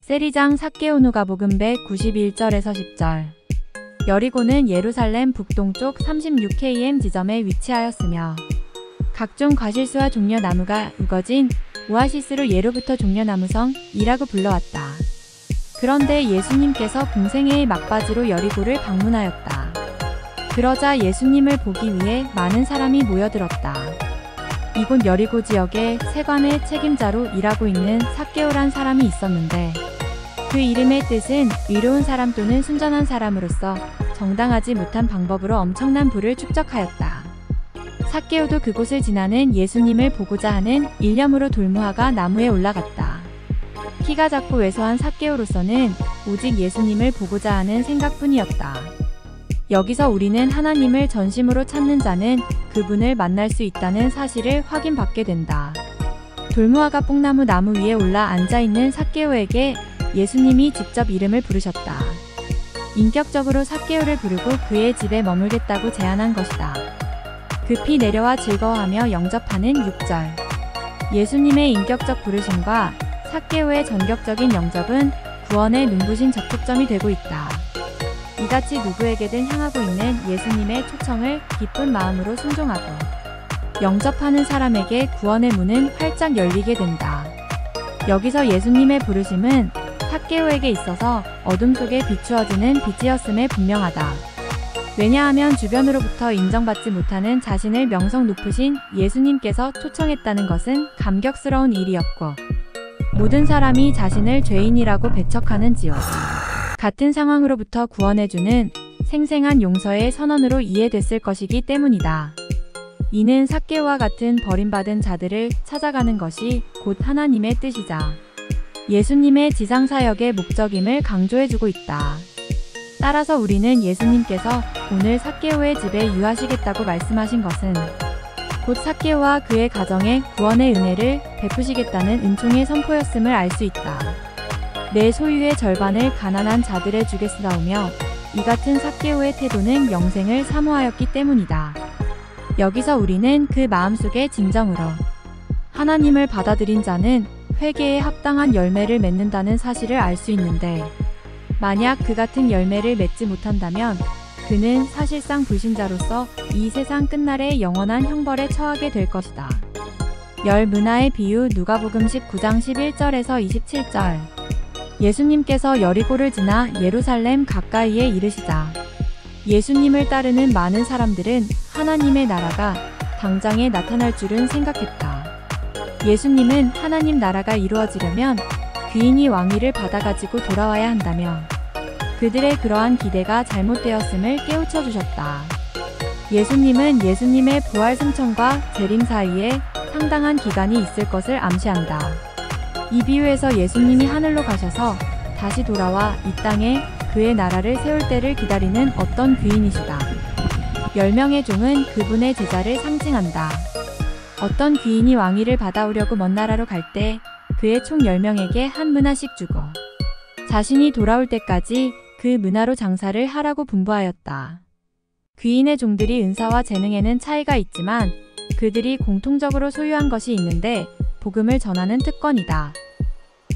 세리장 삭개오 누가복음 191절에서 10절. 여리고는 예루살렘 북동쪽 36km 지점에 위치하였으며 각종 과실수와 종려나무가 우거진 오아시스로 예로부터 종려나무성이라고 불러왔다. 그런데 예수님께서 공생애의 막바지로 여리고를 방문하였다. 그러자 예수님을 보기 위해 많은 사람이 모여들었다. 이곳 여리고 지역에 세관의 책임자로 일하고 있는 삭개오란 사람이 있었는데 그 이름의 뜻은 의로운 사람 또는 순전한 사람으로서 정당하지 못한 방법으로 엄청난 부를 축적하였다. 삭개오도 그곳을 지나는 예수님을 보고자 하는 일념으로 돌무화과 나무에 올라갔다. 키가 작고 왜소한 삭개오로서는 오직 예수님을 보고자 하는 생각뿐이었다. 여기서 우리는 하나님을 전심으로 찾는 자는 그분을 만날 수 있다는 사실을 확인받게 된다. 돌무화과 뽕나무 나무 위에 올라 앉아있는 삭개오에게 예수님이 직접 이름을 부르셨다. 인격적으로 삭개오를 부르고 그의 집에 머물겠다고 제안한 것이다. 급히 내려와 즐거워하며 영접하는 6절. 예수님의 인격적 부르심과 삭개오의 전격적인 영접은 구원의 눈부신 접촉점이 되고 있다. 이같이 누구에게든 향하고 있는 예수님의 초청을 기쁜 마음으로 순종하고 영접하는 사람에게 구원의 문은 활짝 열리게 된다. 여기서 예수님의 부르심은 삭개오에게 있어서 어둠 속에 비추어지는 빛이었음에 분명하다. 왜냐하면 주변으로부터 인정받지 못하는 자신을 명성 높으신 예수님께서 초청했다는 것은 감격스러운 일이었고 모든 사람이 자신을 죄인이라고 배척하는지요. 같은 상황으로부터 구원해주는 생생한 용서의 선언으로 이해됐을 것이기 때문이다. 이는 삭개오와 같은 버림받은 자들을 찾아가는 것이 곧 하나님의 뜻이자 예수님의 지상사역의 목적임을 강조해주고 있다. 따라서 우리는 예수님께서 오늘 삭개오의 집에 유하시겠다고 말씀하신 것은 곧 삭개오와 그의 가정에 구원의 은혜를 베푸시겠다는 은총의 선포였음을 알 수 있다. 내 소유의 절반을 가난한 자들에 주겠사오며 이 같은 삭개오의 태도는 영생을 사모하였기 때문이다. 여기서 우리는 그 마음속의 진정으로 하나님을 받아들인 자는 회개에 합당한 열매를 맺는다는 사실을 알 수 있는데 만약 그 같은 열매를 맺지 못한다면 그는 사실상 불신자로서 이 세상 끝날에 영원한 형벌에 처하게 될 것이다. 열 문화의 비유 누가복음 19장 11절에서 27절. 예수님께서 여리고를 지나 예루살렘 가까이에 이르시자 예수님을 따르는 많은 사람들은 하나님의 나라가 당장에 나타날 줄은 생각했다. 예수님은 하나님 나라가 이루어지려면 귀인이 왕위를 받아가지고 돌아와야 한다며 그들의 그러한 기대가 잘못되었음을 깨우쳐 주셨다. 예수님은 예수님의 부활 승천과 재림 사이에 상당한 기간이 있을 것을 암시한다. 이 비유에서 예수님이 하늘로 가셔서 다시 돌아와 이 땅에 그의 나라를 세울 때를 기다리는 어떤 귀인이시다. 10명의 종은 그분의 제자를 상징한다. 어떤 귀인이 왕위를 받아오려고 먼 나라로 갈 때 그의 총 10명에게 한 문화씩 주고 자신이 돌아올 때까지 그 문화로 장사를 하라고 분부하였다. 귀인의 종들이 은사와 재능에는 차이가 있지만 그들이 공통적으로 소유한 것이 있는데 복음을 전하는 특권이다.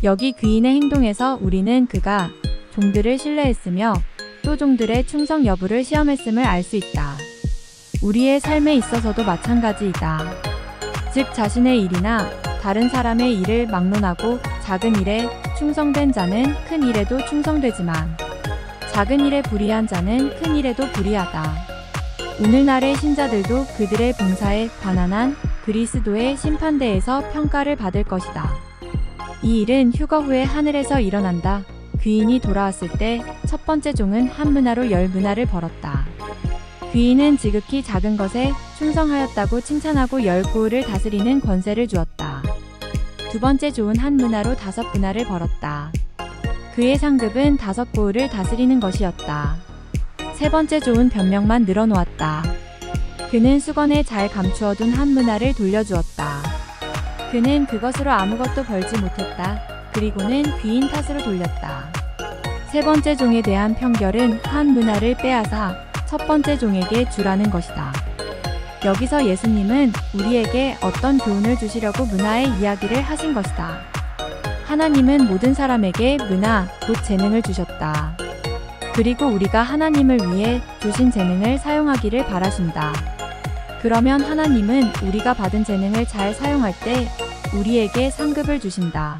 여기 귀인의 행동에서 우리는 그가 종들을 신뢰했으며 또 종들의 충성 여부를 시험했음을 알 수 있다. 우리의 삶에 있어서도 마찬가지이다. 즉 자신의 일이나 다른 사람의 일을 막론하고 작은 일에 충성된 자는 큰 일에도 충성되지만 작은 일에 불의한 자는 큰 일에도 불의하다. 오늘날의 신자들도 그들의 봉사에 관한 한 그리스도의 심판대에서 평가를 받을 것이다. 이 일은 휴거 후에 하늘에서 일어난다. 귀인이 돌아왔을 때 첫 번째 종은 한 문화로 10문화를 벌었다. 귀인은 지극히 작은 것에 충성하였다고 칭찬하고 10고을을 다스리는 권세를 주었다. 두 번째 종은 한 문화로 5문화를 벌었다. 그의 상급은 5고을을 다스리는 것이었다. 세 번째 종은 변명만 늘어놓았다. 그는 수건에 잘 감추어둔 한 문화를 돌려주었다. 그는 그것으로 아무것도 벌지 못했다. 그리고는 귀인 탓으로 돌렸다. 세 번째 종에 대한 편결은 한 문화를 빼앗아 첫 번째 종에게 주라는 것이다. 여기서 예수님은 우리에게 어떤 교훈을 주시려고 문화의 이야기를 하신 것이다. 하나님은 모든 사람에게 은화, 곧 재능을 주셨다. 그리고 우리가 하나님을 위해 주신 재능을 사용하기를 바라신다. 그러면 하나님은 우리가 받은 재능을 잘 사용할 때 우리에게 상급을 주신다.